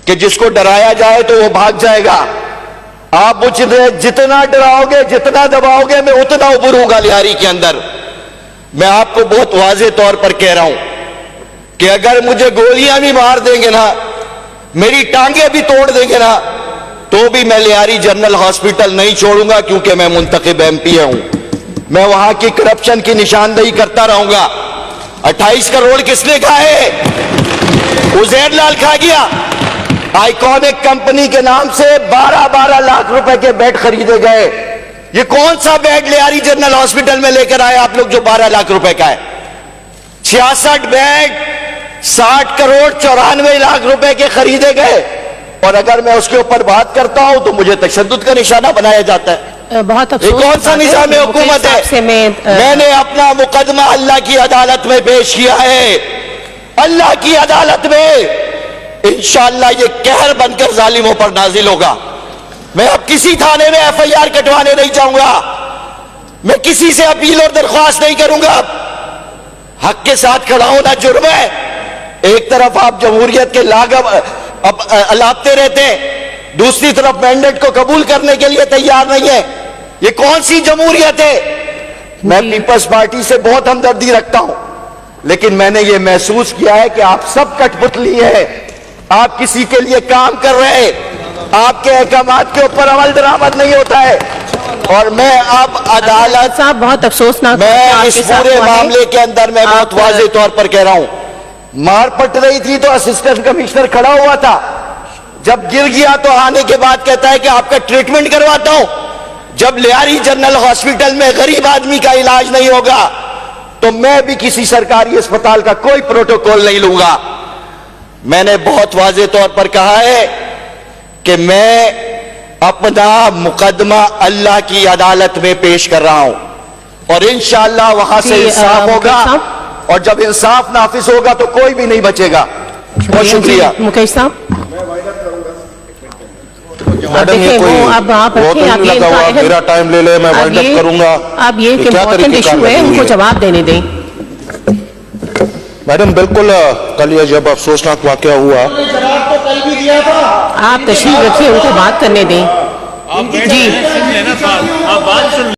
کہ جس کو ڈرایا جائے تو وہ بھاگ جائے گا. آپ مجھے جتنا ڈراؤ گے، جتنا دباؤ گے، میں اتنا ابھروں گا لیاری کے اندر. میں آپ کو بہت واضح طور پر کہہ رہا ہوں کہ اگر مجھے گولیاں بھی مار دیں گے نا، میری ٹانگیں بھی توڑ دیں گے نا، تو بھی میں لیاری جنرل ہاسپٹل نہیں چھوڑوں گا، کیونکہ میں منتخب ایم پی ہوں. میں وہاں کی کرپشن کی نشاندہی کرتا رہوں گا. 28 کروڑ کس نے کھائے؟ عزیر لال کھا گیا. آئیکونک کمپنی کے نام سے 12 لاکھ روپے کے بیڈ خریدے گئے. یہ کون سا بیڈ لیاری جنرل ہاسپٹل میں لے کر آئے آپ لوگ جو 12 لاکھ روپے کا ہے؟ 66 بیڈ 60 کروڑ 94 لاکھ روپے کے خریدے گئے. اور اگر میں اس کے اوپر بات کرتا ہوں تو مجھے تشدد کا نشانہ بنایا جاتا ہے. بہت یہ کون سا نظام حکومت ہے؟ میں نے اپنا مقدمہ اللہ کی عدالت میں پیش کیا ہے. اللہ کی عدالت میں انشاءاللہ یہ قہر بن کر ظالموں پر نازل ہوگا. میں اب کسی تھانے میں ایف آئی آر کٹوانے نہیں جاؤں گا. میں کسی سے اپیل اور درخواست نہیں کروں گا. حق کے ساتھ کھڑا ہونا جرم ہے. ایک طرف آپ جمہوریت کے الاپتے رہتے ہیں، دوسری طرف مینڈیٹ کو قبول کرنے کے لیے تیار نہیں ہے. یہ کون سی جمہوریت ہے؟ میں پیپلز پارٹی سے بہت ہمدردی رکھتا ہوں، لیکن میں نے یہ محسوس کیا ہے کہ آپ سب کٹ پتلی ہیں. آپ کسی کے لیے کام کر رہے ہیں، آپ کے احکامات کے اوپر عمل درآمد نہیں ہوتا ہے. اور میں اب عدالت صاحب بہت افسوسناک، میں اس پورے معاملے کے اندر میں بہت واضح طور پر کہہ رہا ہوں. مار پٹ رہی تھی تو اسسٹنٹ کمشنر کھڑا ہوا تھا. جب گر گیا تو آنے کے بعد کہتا ہے کہ آپ کا ٹریٹمنٹ کرواتا ہوں. جب لیاری جنرل ہاسپٹل میں غریب آدمی کا علاج نہیں ہوگا تو میں بھی کسی سرکاری اسپتال کا کوئی پروٹوکول نہیں لوں گا. میں نے بہت واضح طور پر کہا ہے کہ میں اپنا مقدمہ اللہ کی عدالت میں پیش کر رہا ہوں، اور انشاءاللہ وہاں سے انصاف ہوگا. اور جب انصاف نافذ ہوگا تو کوئی بھی نہیں بچے گا. بہت شکریہ. مکیش صاحب میڈم یہ کوئی بہت نہیں لگا ہوا، میرا ٹائم لے لے، میں وائنڈ اپ کروں گا. اب یہ ایک امپورٹنٹ ایشو ہے، ان کو جواب دینے دیں. میڈم بالکل کل یہ جب افسوسناک واقعہ ہوا، آپ تشریف رکھیے، ان کو بات کرنے دیں. جی